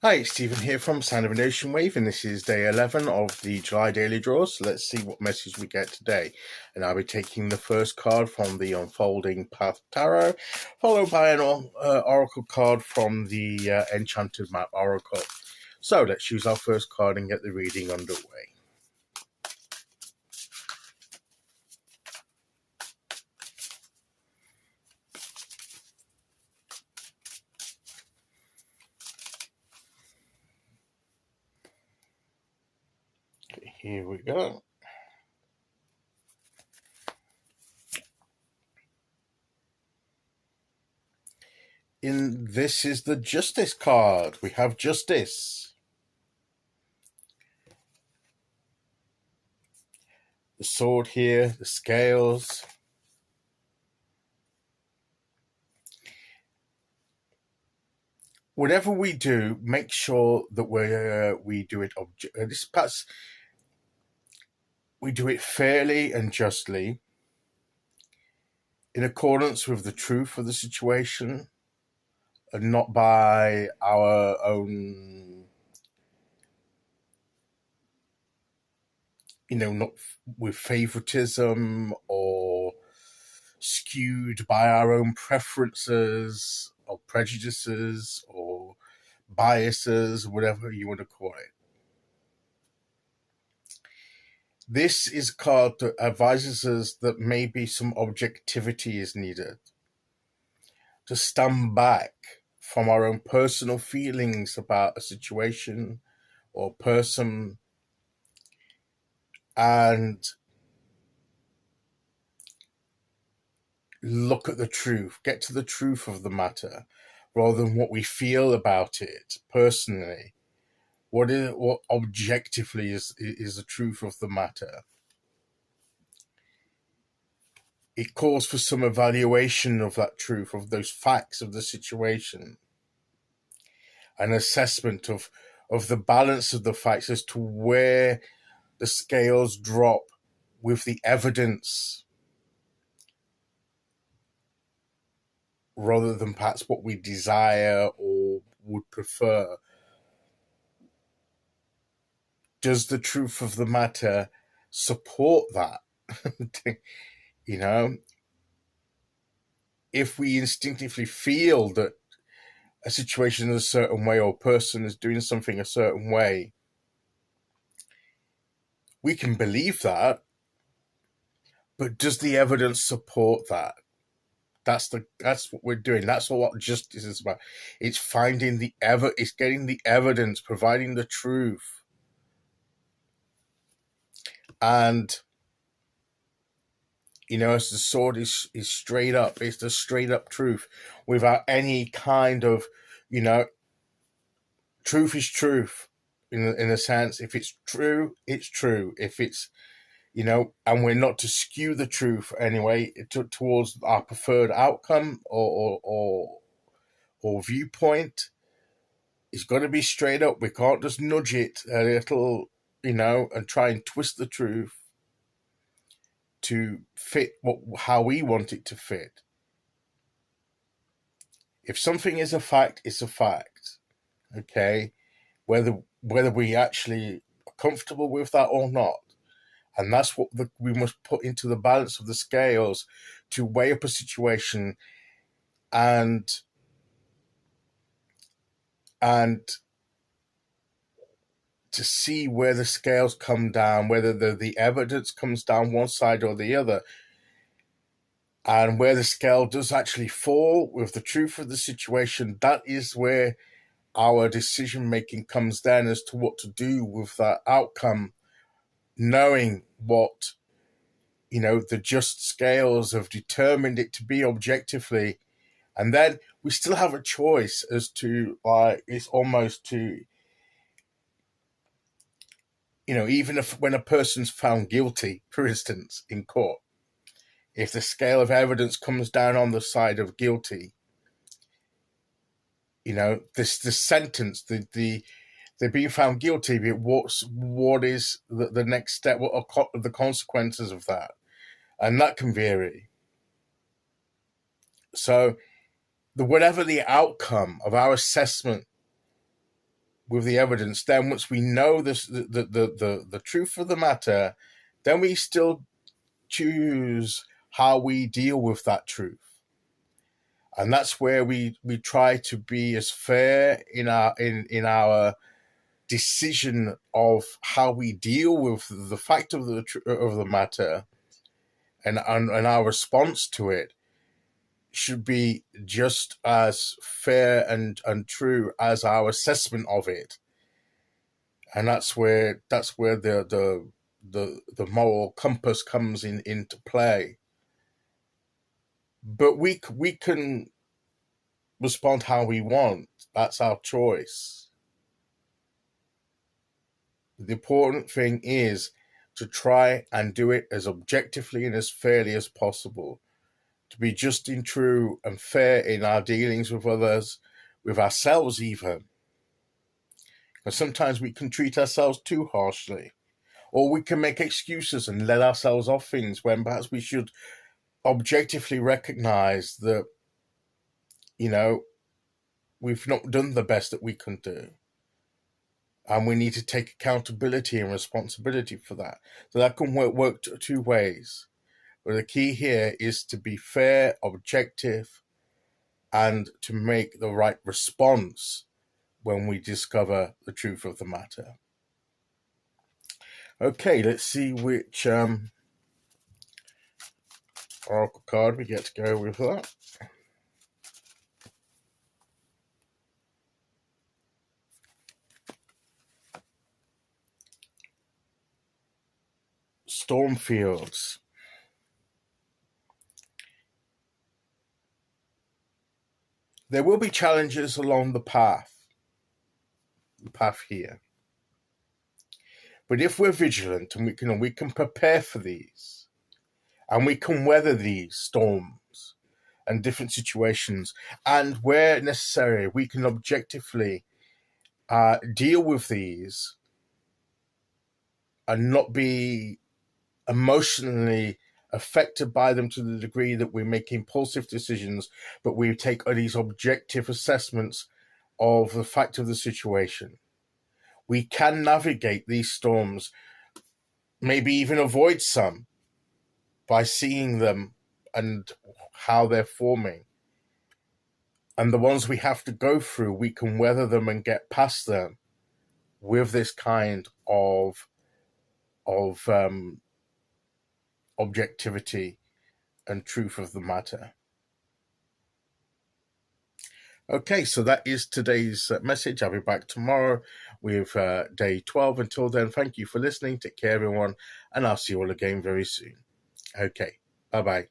Hi, it's Stephen here from Sound of an Ocean Wave, and this is day 11 of the July daily draws. So let's see what message we get today. And I'll be taking the first card from the Unfolding Path Tarot, followed by an oracle card from the Enchanted Map Oracle. So let's choose our first card and get the reading underway. Okay, here we go. This is the Justice card. We have Justice. The sword here, the scales. Whatever we do, make sure that we do it we do it fairly and justly, in accordance with the truth of the situation, and not by our own, not with favoritism or skewed by our own preferences or prejudices or biases, whatever you want to call it. This is a card that advises us that maybe some objectivity is needed, to stand back from our own personal feelings about a situation or person and look at the truth, get to the truth of the matter, rather than what we feel about it personally. What objectively is the truth of the matter? It calls for some evaluation of that truth, of those facts of the situation, an assessment of the balance of the facts as to where the scales drop with the evidence, rather than perhaps what we desire or would prefer. Does the truth of the matter support that? If we instinctively feel that a situation is a certain way or a person is doing something a certain way, we can believe that, but does the evidence support that? That's what we're doing. That's what justice is about. It's finding it's getting the evidence, providing the truth. And as the sword is straight up, it's the straight up truth without any kind of, truth is truth in a sense. If it's true, it's true. If it's, and we're not to skew the truth anyway towards our preferred outcome or viewpoint. It's got to be straight up. We can't just nudge it a little, and try and twist the truth to fit how we want it to fit. If something is a fact, it's a fact. Okay, whether we actually are comfortable with that or not, and that's what we must put into the balance of the scales to weigh up a situation and to see where the scales come down, whether the evidence comes down one side or the other, and where the scale does actually fall with the truth of the situation. That is where our decision making comes then as to what to do with that outcome, knowing what the just scales have determined it to be objectively. And then we still have a choice as to, it's almost to, even if when a person's found guilty, for instance, in court, if the scale of evidence comes down on the side of guilty, the sentence, they're being found guilty, but what is the next step? What are the consequences of that? And that can vary. So whatever the outcome of our assessment with the evidence, then once we know this, the truth of the matter, then we still choose how we deal with that truth. And that's where we try to be as fair in our decision of how we deal with the fact of the matter, and our response to it should be just as fair and true as our assessment of it. And that's where the moral compass comes into play. But we can respond how we want. That's our choice. The important thing is to try and do it as objectively and as fairly as possible, to be just and true and fair in our dealings with others, with ourselves even. And sometimes we can treat ourselves too harshly, or we can make excuses and let ourselves off things when perhaps we should objectively recognize that, we've not done the best that we can do. And we need to take accountability and responsibility for that. So that can work two ways. But the key here is to be fair, objective, and to make the right response when we discover the truth of the matter. Okay, let's see which oracle card we get to go with that. Stormfields. There will be challenges along the path here. But if we're vigilant and we can prepare for these, and we can weather these storms and different situations, and where necessary, we can objectively deal with these and not be emotionally affected by them to the degree that we make impulsive decisions, but we take these objective assessments of the fact of the situation. We can navigate these storms, maybe even avoid some, by seeing them and how they're forming. And the ones we have to go through, we can weather them and get past them with this kind of objectivity and truth of the matter. Okay, so that is today's message. I'll be back tomorrow with day 12. Until then, thank you for listening. Take care, everyone, and I'll see you all again very soon. Okay, bye-bye.